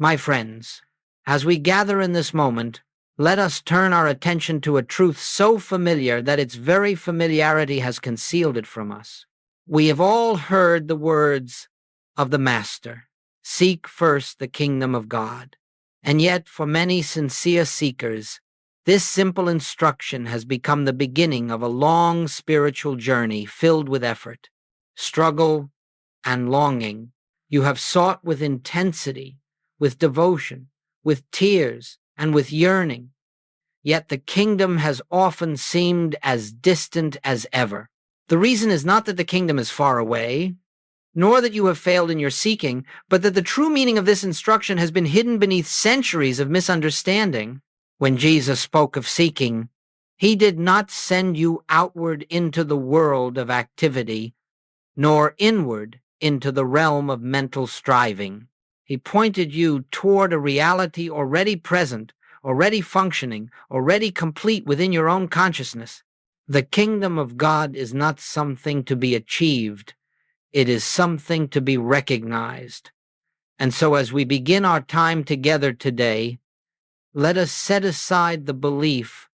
My friends, as we gather in this moment, let us turn our attention to a truth so familiar that its very familiarity has concealed it from us. We have all heard the words of the Master, "Seek first the kingdom of God." And yet, for many sincere seekers, this simple instruction has become the beginning of a long spiritual journey filled with effort, struggle, and longing. You have sought with intensity, with devotion, with tears, and with yearning. Yet the kingdom has often seemed as distant as ever. The reason is not that the kingdom is far away, nor that you have failed in your seeking, but that the true meaning of this instruction has been hidden beneath centuries of misunderstanding. When Jesus spoke of seeking, he did not send you outward into the world of activity, nor inward into the realm of mental striving. He pointed you toward a reality already present, already functioning, already complete within your own consciousness. The kingdom of God is not something to be achieved. It is something to be recognized. And so as we begin our time together today, let us set aside the belief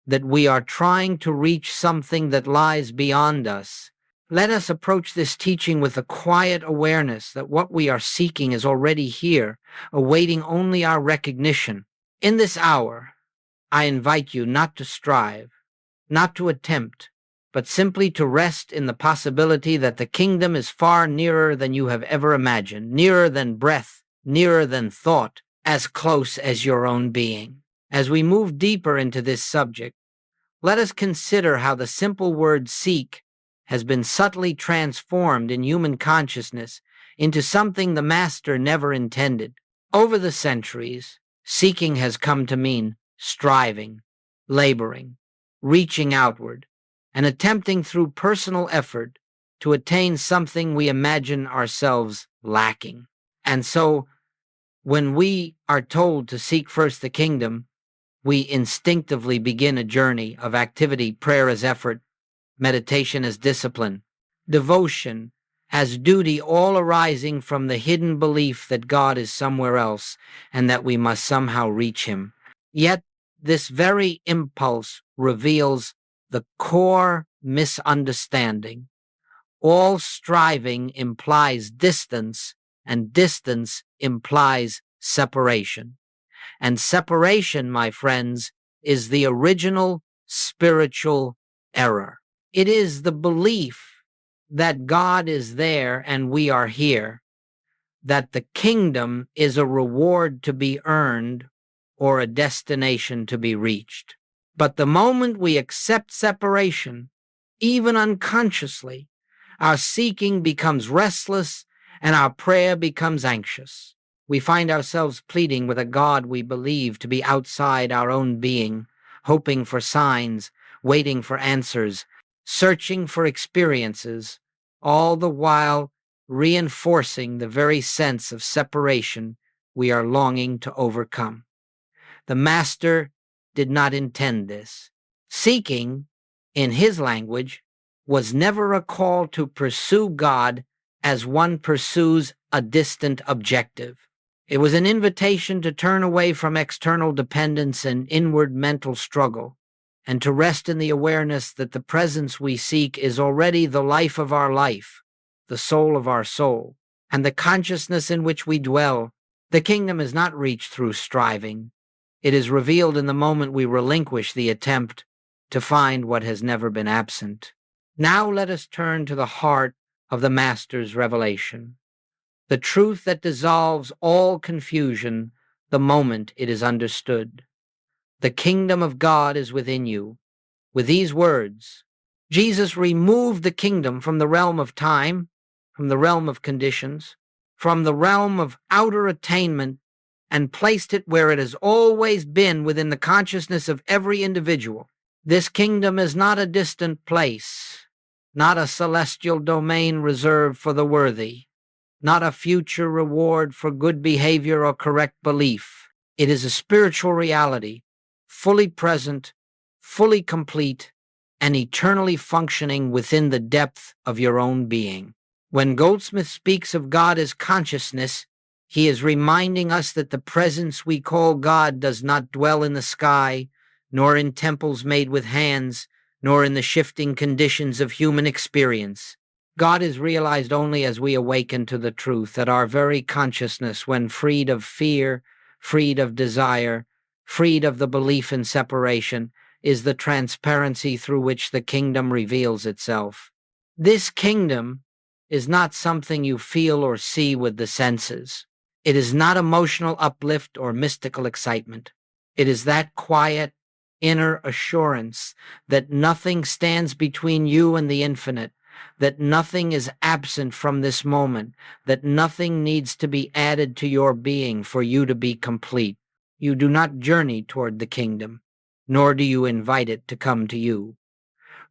that we are trying to reach something that lies beyond us. Let us approach this teaching with a quiet awareness that what we are seeking is already here, awaiting only our recognition. In this hour, I invite you not to strive, not to attempt, but simply to rest in the possibility that the kingdom is far nearer than you have ever imagined, nearer than breath, nearer than thought, as close as your own being. As we move deeper into this subject, let us consider how the simple word seek has been subtly transformed in human consciousness into something the Master never intended. Over the centuries, seeking has come to mean striving, laboring, reaching outward, and attempting through personal effort to attain something we imagine ourselves lacking. And so, when we are told to seek first the kingdom, we instinctively begin a journey of activity, prayer as effort, meditation as discipline, devotion as duty, all arising from the hidden belief that God is somewhere else and that we must somehow reach him. Yet this very impulse reveals the core misunderstanding. All striving implies distance, and distance implies separation. And separation, my friends, is the original spiritual error. It is the belief that God is there and we are here, that the kingdom is a reward to be earned or a destination to be reached. But the moment we accept separation, even unconsciously, our seeking becomes restless and our prayer becomes anxious. We find ourselves pleading with a God we believe to be outside our own being, hoping for signs, waiting for answers, searching for experiences, all the while reinforcing the very sense of separation we are longing to overcome. The Master did not intend this. Seeking, in his language, was never a call to pursue God as one pursues a distant objective. It was an invitation to turn away from external dependence and inward mental struggle, and to rest in the awareness that the presence we seek is already the life of our life, the soul of our soul, and the consciousness in which we dwell. The kingdom is not reached through striving. It is revealed in the moment we relinquish the attempt to find what has never been absent. Now let us turn to the heart of the Master's revelation, the truth that dissolves all confusion the moment it is understood. The kingdom of God is within you. With these words, Jesus removed the kingdom from the realm of time, from the realm of conditions, from the realm of outer attainment, and placed it where it has always been within the consciousness of every individual. This kingdom is not a distant place, not a celestial domain reserved for the worthy, not a future reward for good behavior or correct belief. It is a spiritual reality, fully present, fully complete, and eternally functioning within the depth of your own being. When Goldsmith speaks of God as consciousness, He is reminding us that the presence we call God does not dwell in the sky, nor in temples made with hands, nor in the shifting conditions of human experience. God is realized only as we awaken to the truth that our very consciousness, when freed of fear, freed of desire, freed of the belief in separation, is the transparency through which the kingdom reveals itself. This kingdom is not something you feel or see with the senses. It is not emotional uplift or mystical excitement. It is that quiet, inner assurance that nothing stands between you and the infinite, that nothing is absent from this moment, that nothing needs to be added to your being for you to be complete. You do not journey toward the kingdom, nor do you invite it to come to you.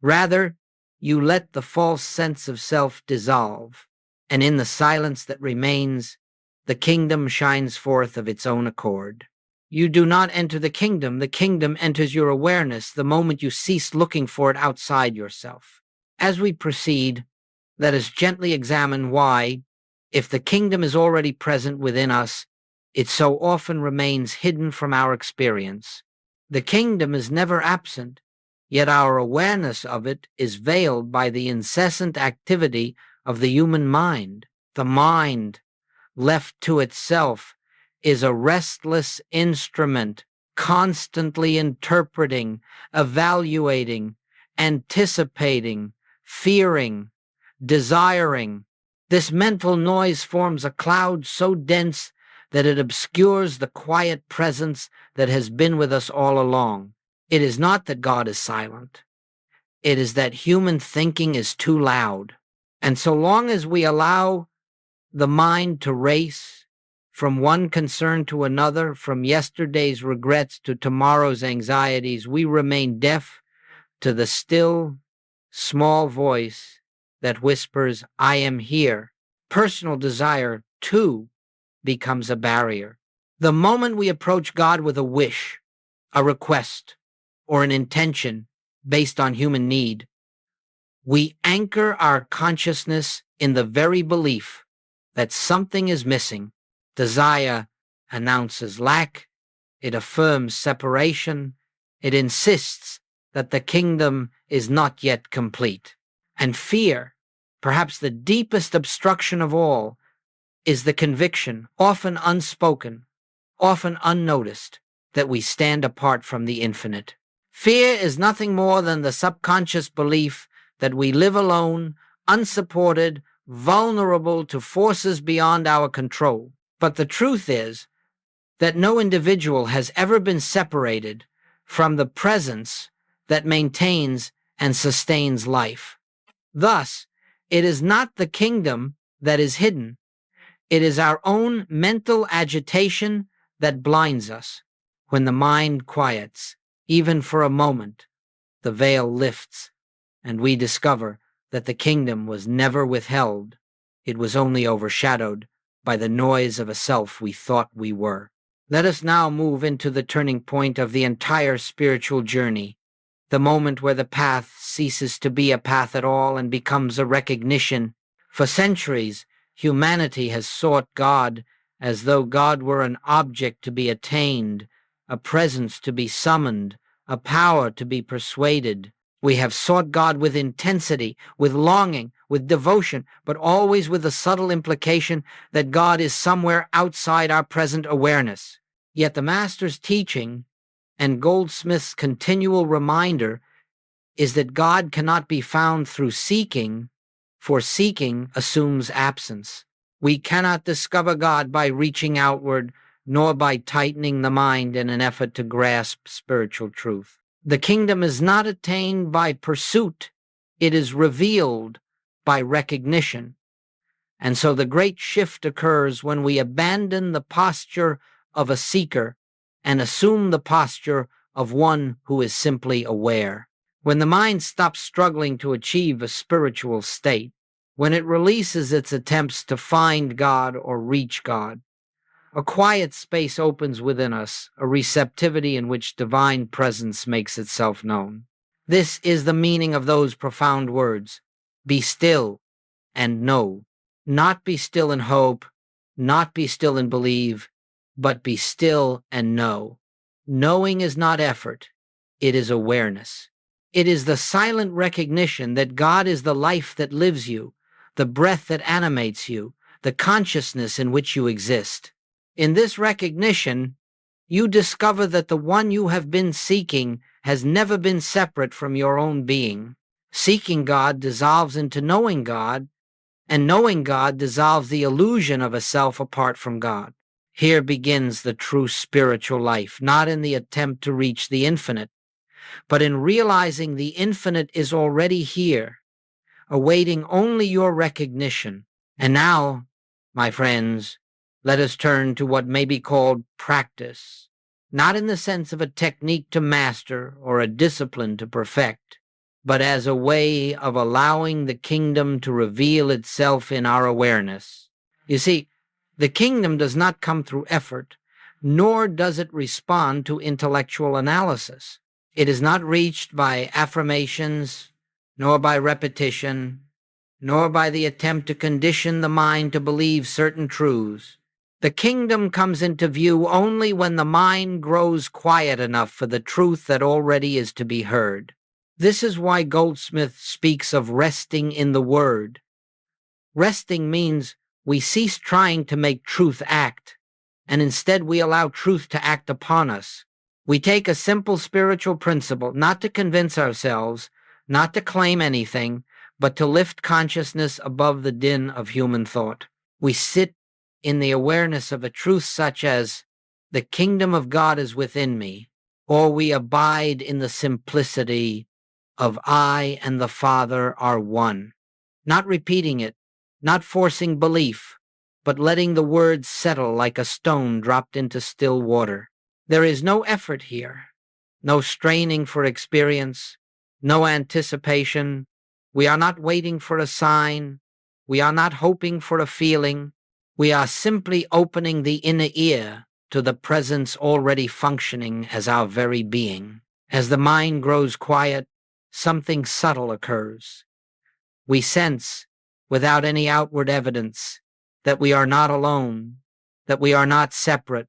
Rather, you let the false sense of self dissolve, and in the silence that remains, the kingdom shines forth of its own accord. You do not enter the kingdom enters your awareness the moment you cease looking for it outside yourself. As we proceed, let us gently examine why, if the kingdom is already present within us, it so often remains hidden from our experience. The kingdom is never absent, yet our awareness of it is veiled by the incessant activity of the human mind. The mind, left to itself, is a restless instrument, constantly interpreting, evaluating, anticipating, fearing, desiring. This mental noise forms a cloud so dense that it obscures the quiet presence that has been with us all along. It is not that God is silent. It is that human thinking is too loud. And so long as we allow the mind to race from one concern to another, from yesterday's regrets to tomorrow's anxieties, we remain deaf to the still, small voice that whispers, "I am here." Personal desire, too, becomes a barrier. The moment we approach God with a wish, a request, or an intention based on human need, we anchor our consciousness in the very belief that something is missing. Desire announces lack, it affirms separation, it insists that the kingdom is not yet complete. And fear, perhaps the deepest obstruction of all, is the conviction, often unspoken, often unnoticed, that we stand apart from the infinite. Fear is nothing more than the subconscious belief that we live alone, unsupported, vulnerable to forces beyond our control. But the truth is that no individual has ever been separated from the presence that maintains and sustains life. Thus, it is not the kingdom that is hidden. It is our own mental agitation that blinds us. When the mind quiets, even for a moment, the veil lifts, and we discover that the kingdom was never withheld. It was only overshadowed by the noise of a self we thought we were. Let us now move into the turning point of the entire spiritual journey, the moment where the path ceases to be a path at all and becomes a recognition. For centuries, humanity has sought God as though God were an object to be attained, a presence to be summoned, a power to be persuaded. We have sought God with intensity, with longing, with devotion, but always with the subtle implication that God is somewhere outside our present awareness. Yet the Master's teaching and Goldsmith's continual reminder is that God cannot be found through seeking, for seeking assumes absence. We cannot discover God by reaching outward, nor by tightening the mind in an effort to grasp spiritual truth. The kingdom is not attained by pursuit, it is revealed by recognition. And so the great shift occurs when we abandon the posture of a seeker and assume the posture of one who is simply aware. When the mind stops struggling to achieve a spiritual state, when it releases its attempts to find God or reach God, a quiet space opens within us, a receptivity in which divine presence makes itself known. This is the meaning of those profound words, "Be still and know." Not be still in hope, not be still and believe, but be still and know. Knowing is not effort, it is awareness. It is the silent recognition that God is the life that lives you, the breath that animates you, the consciousness in which you exist. In this recognition, you discover that the one you have been seeking has never been separate from your own being. Seeking God dissolves into knowing God, and knowing God dissolves the illusion of a self apart from God. Here begins the true spiritual life, not in the attempt to reach the infinite, but in realizing the infinite is already here, awaiting only your recognition. And now, my friends, let us turn to what may be called practice, not in the sense of a technique to master or a discipline to perfect, but as a way of allowing the kingdom to reveal itself in our awareness. You see, the kingdom does not come through effort, nor does it respond to intellectual analysis. It is not reached by affirmations, nor by repetition, nor by the attempt to condition the mind to believe certain truths. The kingdom comes into view only when the mind grows quiet enough for the truth that already is to be heard. This is why Goldsmith speaks of resting in the Word. Resting means we cease trying to make truth act, and instead we allow truth to act upon us. We take a simple spiritual principle, not to convince ourselves, not to claim anything, but to lift consciousness above the din of human thought. We sit in the awareness of a truth such as, the kingdom of God is within me, or we abide in the simplicity of I and the Father are one. Not repeating it, not forcing belief, but letting the words settle like a stone dropped into still water. There is no effort here, no straining for experience, no anticipation. We are not waiting for a sign. We are not hoping for a feeling. We are simply opening the inner ear to the presence already functioning as our very being. As the mind grows quiet, something subtle occurs. We sense, without any outward evidence, that we are not alone, that we are not separate,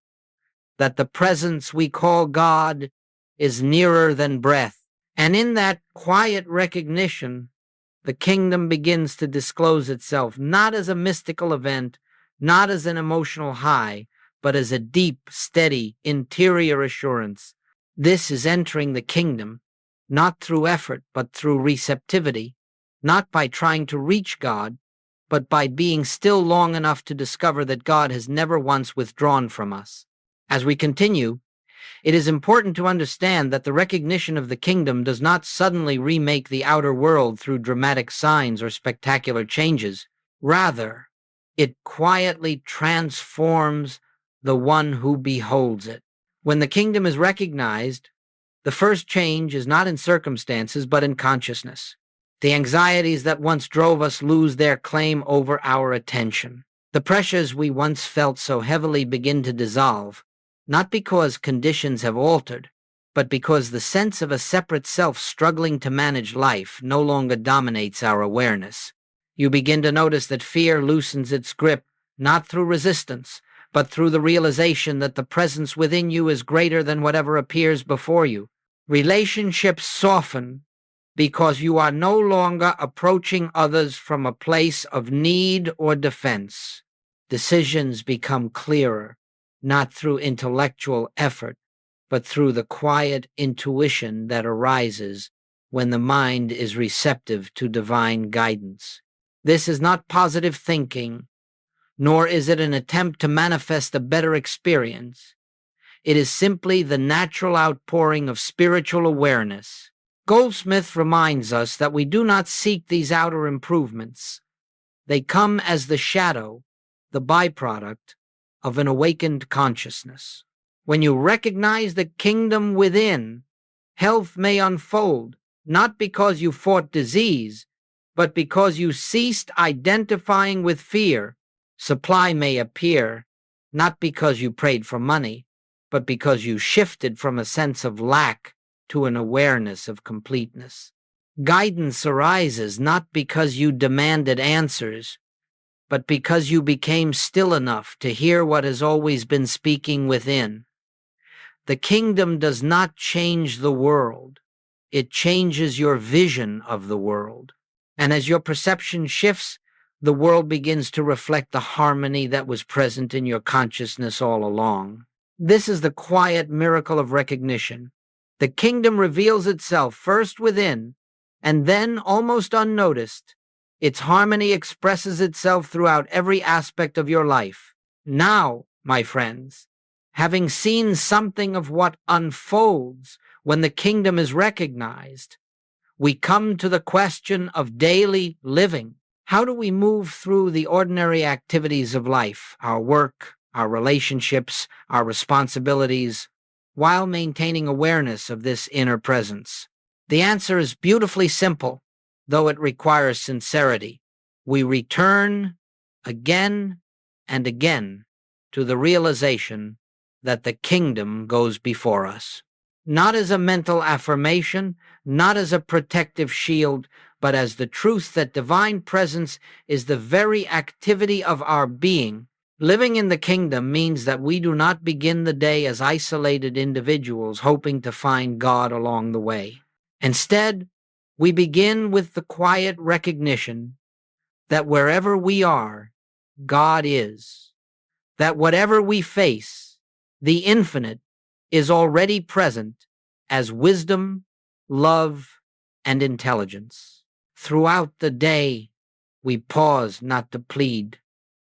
that the presence we call God is nearer than breath. And in that quiet recognition, the kingdom begins to disclose itself, not as a mystical event, not as an emotional high, but as a deep, steady, interior assurance. This is entering the kingdom, not through effort, but through receptivity, not by trying to reach God, but by being still long enough to discover that God has never once withdrawn from us. As we continue, it is important to understand that the recognition of the kingdom does not suddenly remake the outer world through dramatic signs or spectacular changes. Rather, it quietly transforms the one who beholds it. When the kingdom is recognized, the first change is not in circumstances but in consciousness. The anxieties that once drove us lose their claim over our attention. The pressures we once felt so heavily begin to dissolve, not because conditions have altered, but because the sense of a separate self struggling to manage life no longer dominates our awareness. You begin to notice that fear loosens its grip, not through resistance, but through the realization that the presence within you is greater than whatever appears before you. Relationships soften because you are no longer approaching others from a place of need or defense. Decisions become clearer, not through intellectual effort, but through the quiet intuition that arises when the mind is receptive to divine guidance. This is not positive thinking, nor is it an attempt to manifest a better experience. It is simply the natural outpouring of spiritual awareness. Goldsmith reminds us that we do not seek these outer improvements. They come as the shadow, the byproduct, of an awakened consciousness. When you recognize the kingdom within, health may unfold, not because you fought disease, but because you ceased identifying with fear. Supply may appear, not because you prayed for money, but because you shifted from a sense of lack to an awareness of completeness. Guidance arises not because you demanded answers, but because you became still enough to hear what has always been speaking within. The kingdom does not change the world. It changes your vision of the world. And as your perception shifts, the world begins to reflect the harmony that was present in your consciousness all along. This is the quiet miracle of recognition. The kingdom reveals itself first within, and then, almost unnoticed, its harmony expresses itself throughout every aspect of your life. Now, my friends, having seen something of what unfolds when the kingdom is recognized, we come to the question of daily living. How do we move through the ordinary activities of life, our work, our relationships, our responsibilities, while maintaining awareness of this inner presence? The answer is beautifully simple, though it requires sincerity. We return again and again to the realization that the kingdom goes before us. Not as a mental affirmation, not as a protective shield, but as the truth that divine presence is the very activity of our being. Living in the kingdom means that we do not begin the day as isolated individuals hoping to find God along the way. Instead, we begin with the quiet recognition that wherever we are, God is. That whatever we face, the infinite is already present as wisdom, love, and intelligence. Throughout the day, we pause not to plead,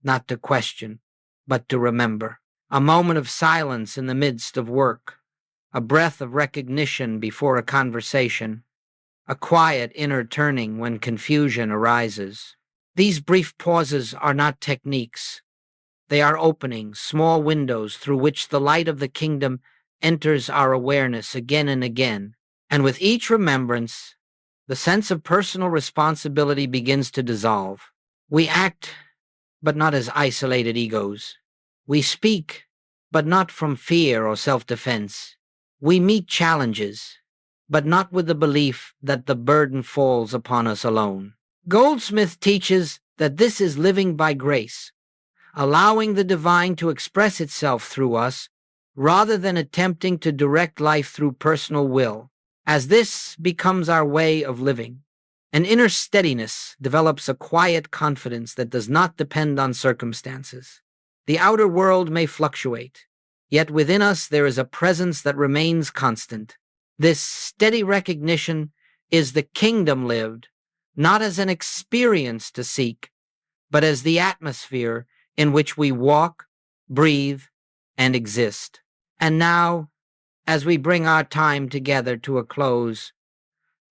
not to question, but to remember. A moment of silence in the midst of work, a breath of recognition before a conversation, a quiet inner turning when confusion arises. These brief pauses are not techniques. They are openings, small windows through which the light of the kingdom enters our awareness again and again. And with each remembrance, the sense of personal responsibility begins to dissolve. We act, but not as isolated egos. We speak, but not from fear or self-defense. We meet challenges, but not with the belief that the burden falls upon us alone. Goldsmith teaches that this is living by grace, allowing the divine to express itself through us rather than attempting to direct life through personal will. As this becomes our way of living, an inner steadiness develops, a quiet confidence that does not depend on circumstances. The outer world may fluctuate, yet within us there is a presence that remains constant. This steady recognition is the kingdom lived, not as an experience to seek, but as the atmosphere in which we walk, breathe, and exist. And now, as we bring our time together to a close,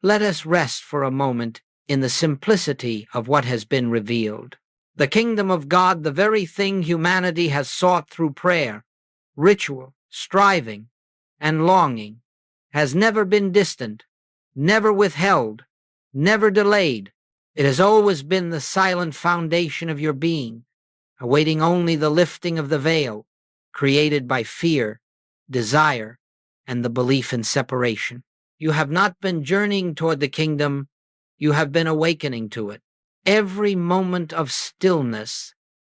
let us rest for a moment in the simplicity of what has been revealed. The kingdom of God, the very thing humanity has sought through prayer, ritual, striving, and longing, has never been distant, never withheld, never delayed. It has always been the silent foundation of your being, awaiting only the lifting of the veil, created by fear, desire, and the belief in separation. You have not been journeying toward the kingdom, you have been awakening to it. Every moment of stillness,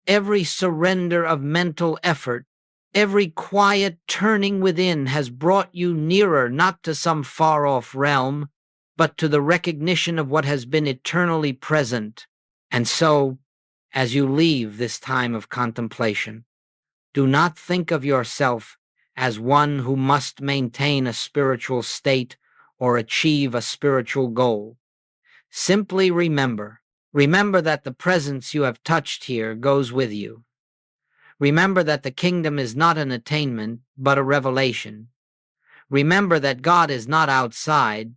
every surrender of mental effort, every quiet turning within has brought you nearer not to some far-off realm, but to the recognition of what has been eternally present. And so, as you leave this time of contemplation, do not think of yourself as one who must maintain a spiritual state or achieve a spiritual goal. Simply remember that the presence you have touched here goes with you. Remember that the kingdom is not an attainment, but a revelation. Remember that God is not outside,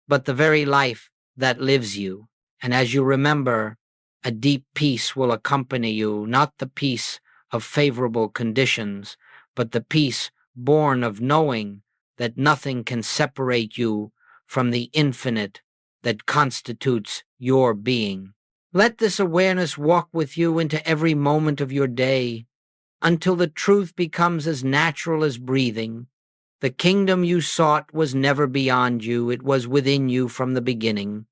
but the very life that lives you. And as you remember, a deep peace will accompany you, not the peace of favorable conditions, but the peace born of knowing that nothing can separate you from the infinite that constitutes your being. Let this awareness walk with you into every moment of your day until the truth becomes as natural as breathing. The kingdom you sought was never beyond you, it was within you from the beginning.